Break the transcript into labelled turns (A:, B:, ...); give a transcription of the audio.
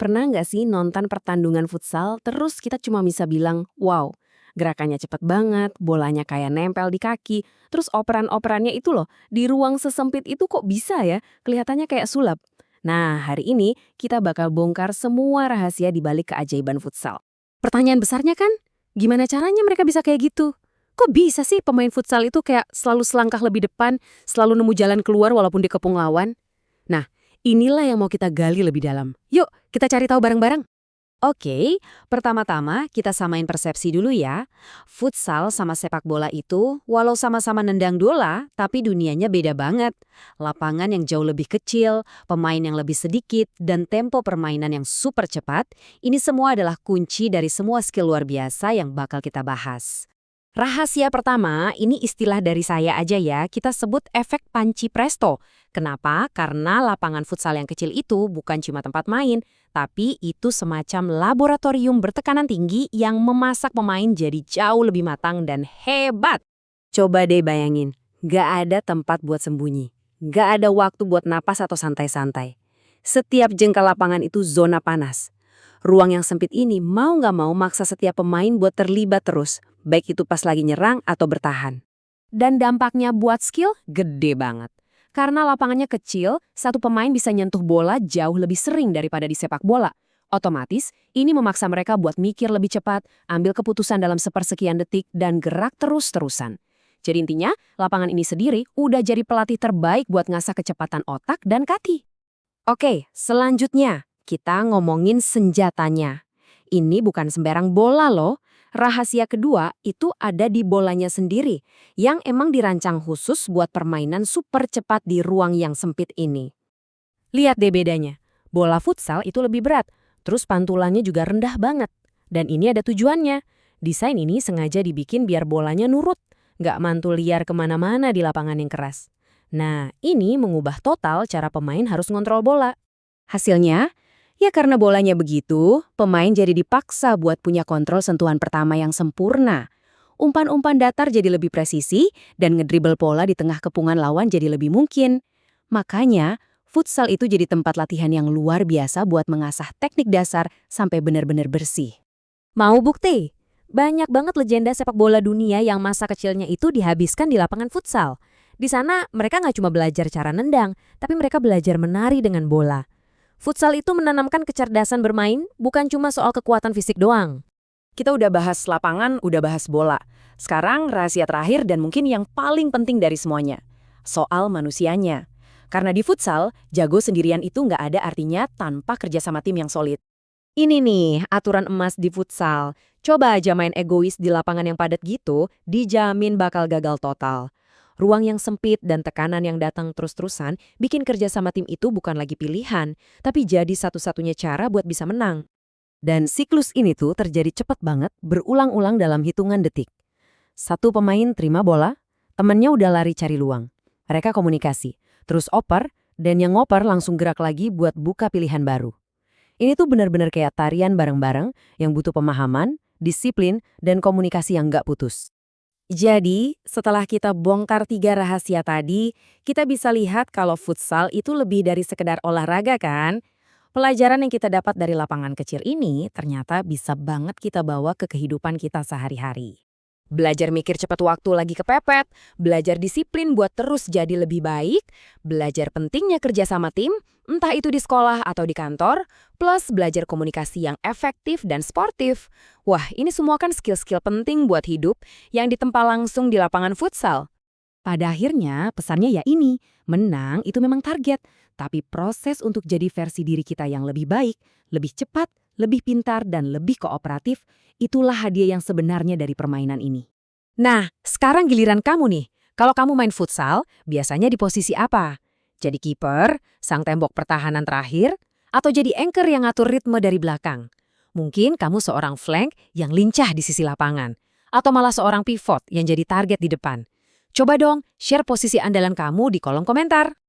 A: Pernah nggak sih nonton pertandungan futsal, terus kita cuma bisa bilang, wow, gerakannya cepet banget, bolanya kayak nempel di kaki, terus operan-operannya itu loh, di ruang sesempit itu kok bisa ya, kelihatannya kayak sulap. Nah, hari ini kita bakal bongkar semua rahasia di balik keajaiban futsal. Pertanyaan besarnya kan, gimana caranya mereka bisa kayak gitu? Kok bisa sih pemain futsal itu kayak selalu selangkah lebih depan, selalu nemu jalan keluar walaupun dikepung lawan? Nah, inilah yang mau kita gali lebih dalam. Yuk, kita cari tahu bareng-bareng. Oke, pertama-tama kita samain persepsi dulu ya. Futsal sama sepak bola itu, walau sama-sama nendang bola, tapi dunianya beda banget. Lapangan yang jauh lebih kecil, pemain yang lebih sedikit, dan tempo permainan yang super cepat, ini semua adalah kunci dari semua skill luar biasa yang bakal kita bahas. Rahasia pertama, ini istilah dari saya aja ya, kita sebut efek panci presto. Kenapa? Karena lapangan futsal yang kecil itu bukan cuma tempat main, tapi itu semacam laboratorium bertekanan tinggi yang memasak pemain jadi jauh lebih matang dan hebat. Coba deh bayangin, gak ada tempat buat sembunyi, gak ada waktu buat napas atau santai-santai. Setiap jengkal lapangan itu zona panas. Ruang yang sempit ini mau nggak mau maksa setiap pemain buat terlibat terus, baik itu pas lagi nyerang atau bertahan. Dan dampaknya buat skill gede banget. Karena lapangannya kecil, satu pemain bisa nyentuh bola jauh lebih sering daripada di sepak bola. Otomatis, ini memaksa mereka buat mikir lebih cepat, ambil keputusan dalam sepersekian detik, dan gerak terus-terusan. Jadi intinya, lapangan ini sendiri udah jadi pelatih terbaik buat ngasah kecepatan otak dan kaki. Oke, selanjutnya kita ngomongin senjatanya. Ini bukan sembarang bola loh. Rahasia kedua itu ada di bolanya sendiri, yang emang dirancang khusus buat permainan super cepat di ruang yang sempit ini. Lihat deh bedanya. Bola futsal itu lebih berat, terus pantulannya juga rendah banget. Dan ini ada tujuannya. Desain ini sengaja dibikin biar bolanya nurut, nggak mantul liar kemana-mana di lapangan yang keras. Nah, ini mengubah total cara pemain harus ngontrol bola. Hasilnya, ya karena bolanya begitu, pemain jadi dipaksa buat punya kontrol sentuhan pertama yang sempurna. Umpan-umpan datar jadi lebih presisi, dan ngedribble bola di tengah kepungan lawan jadi lebih mungkin. Makanya, futsal itu jadi tempat latihan yang luar biasa buat mengasah teknik dasar sampai benar-benar bersih. Mau bukti? Banyak banget legenda sepak bola dunia yang masa kecilnya itu dihabiskan di lapangan futsal. Di sana, mereka nggak cuma belajar cara nendang, tapi mereka belajar menari dengan bola. Futsal itu menanamkan kecerdasan bermain, bukan cuma soal kekuatan fisik doang. Kita udah bahas lapangan, udah bahas bola. Sekarang rahasia terakhir dan mungkin yang paling penting dari semuanya. Soal manusianya. Karena di futsal, jago sendirian itu nggak ada artinya tanpa kerjasama tim yang solid. Ini nih, aturan emas di futsal. Coba aja main egois di lapangan yang padat gitu, dijamin bakal gagal total. Ruang yang sempit dan tekanan yang datang terus-terusan bikin kerja sama tim itu bukan lagi pilihan, tapi jadi satu-satunya cara buat bisa menang. Dan siklus ini tuh terjadi cepat banget, berulang-ulang dalam hitungan detik. Satu pemain terima bola, temennya udah lari cari luang. Mereka komunikasi, terus oper, dan yang ngoper langsung gerak lagi buat buka pilihan baru. Ini tuh benar-benar kayak tarian bareng-bareng yang butuh pemahaman, disiplin, dan komunikasi yang nggak putus. Jadi, setelah kita bongkar 3 rahasia tadi, kita bisa lihat kalau futsal itu lebih dari sekedar olahraga kan? Pelajaran yang kita dapat dari lapangan kecil ini ternyata bisa banget kita bawa ke kehidupan kita sehari-hari. Belajar mikir cepat waktu lagi kepepet, belajar disiplin buat terus jadi lebih baik, belajar pentingnya kerja sama tim, entah itu di sekolah atau di kantor, plus belajar komunikasi yang efektif dan sportif. Wah, ini semua kan skill-skill penting buat hidup yang ditempa langsung di lapangan futsal. Pada akhirnya, pesannya ya ini, menang itu memang target, tapi proses untuk jadi versi diri kita yang lebih baik, lebih cepat, lebih pintar, dan lebih kooperatif, itulah hadiah yang sebenarnya dari permainan ini. Nah, sekarang giliran kamu nih. Kalau kamu main futsal, biasanya di posisi apa? Jadi kiper, sang tembok pertahanan terakhir, atau jadi anchor yang ngatur ritme dari belakang? Mungkin kamu seorang flank yang lincah di sisi lapangan, atau malah seorang pivot yang jadi target di depan. Coba dong, share posisi andalan kamu di kolom komentar.